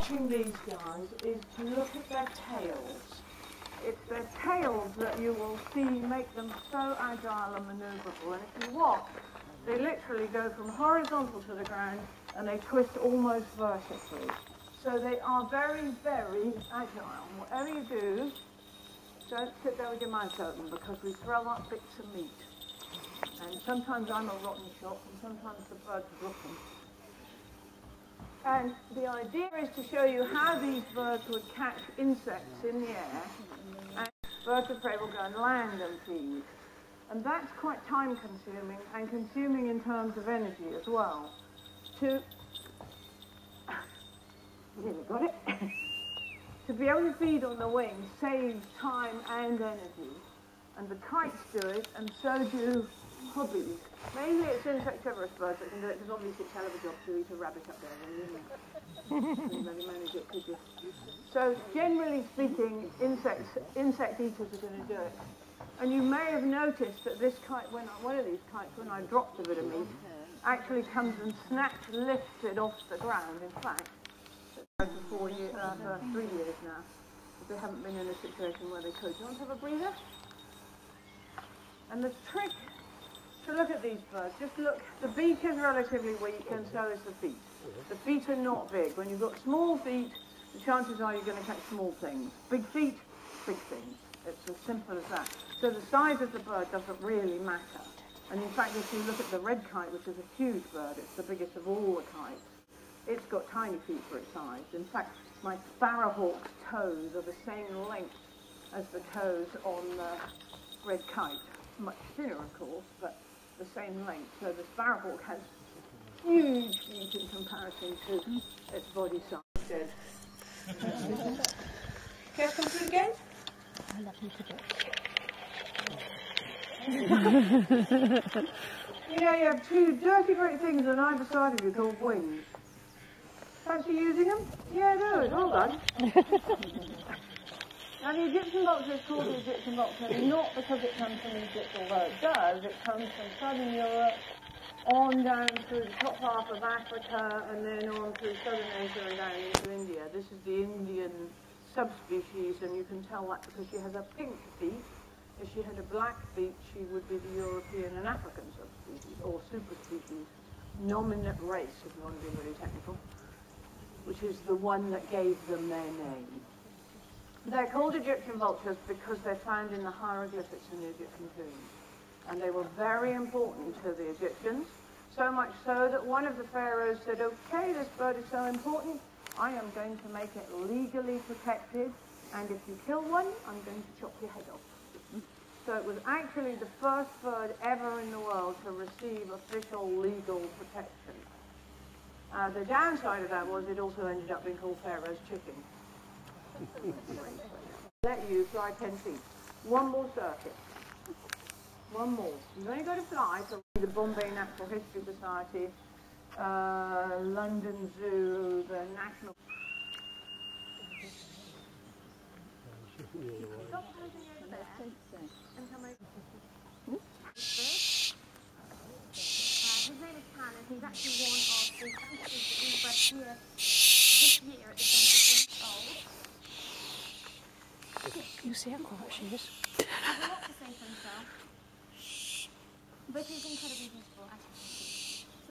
watching these guys is to look at their tails. It's their tails that you will see make them so agile and manoeuvrable. And if you watch, they literally go from horizontal to the ground and they twist almost vertically. So they are very, very agile. Whatever you do, don't sit there with your mouth open because we throw up bits of meat. And sometimes I'm a rotten shot and sometimes the bird's rotten. And the idea is to show you how these birds would catch insects in the air, and birds of prey will go and land and feed. And that's quite time consuming and consuming in terms of energy as well. To got it? To be able to feed on the wing saves time and energy. And the kites do it, and so do hobbies. Mainly it's insectivorous birds that can do it, because obviously it's a hell of a job to eat a rabbit up there. Couldn't really manage it, could you? So generally speaking, insect eaters are going to do it. And you may have noticed that this kite, one of these kites, when I dropped a bit of meat, actually comes and lifts it off the ground. In fact, for 3 years now, they haven't been in a situation where they could. Do you want to have a breather? And the trick to look at these birds, just look, the beak is relatively weak and so is the feet. The feet are not big. When you've got small feet, the chances are you're going to catch small things. Big feet, big things. It's as simple as that. So the size of the bird doesn't really matter. And in fact, if you look at the red kite, which is a huge bird, it's the biggest of all the kites, it's got tiny feet for its size. In fact, my sparrowhawk's toes are the same length as the toes on the red kite. Much thinner, of course, but the same length. So the sparrowhawk has huge feet in comparison to its body size. Care to come through again? I love you to do. You know, you have two dirty great things on either side of you called wings. Fancy using them? Yeah, do it. Well done. Now the Egyptian vulture is called the Egyptian vulture not because it comes from Egypt, although it does. It comes from southern Europe, on down through the top half of Africa, and then on through southern Asia and down into India. This is the Indian subspecies, and you can tell that because she has a pink beak. If she had a black beak, she would be the European and African subspecies, or superspecies, nominate race, if you want to be really technical, which is the one that gave them their name. They're called Egyptian vultures because they're found in the hieroglyphics in the Egyptian tombs. And they were very important to the Egyptians, so much so that one of the pharaohs said, okay, this bird is so important, I am going to make it legally protected, and if you kill one, I'm going to chop your head off. So it was actually the first bird ever in the world to receive official legal protection. The downside of that was it also ended up being called Pharaoh's chicken. Let you fly 10 feet. One more circuit. One more. You've only got to fly to the Bombay Natural History Society, London Zoo, the National... Stop posing over there and come over. His name is Pan, and he's actually one of the youngsters that we bred here this year at the Centre of. You see how quiet she is. He has a lot to say for himself, but he's incredibly beautiful, actually.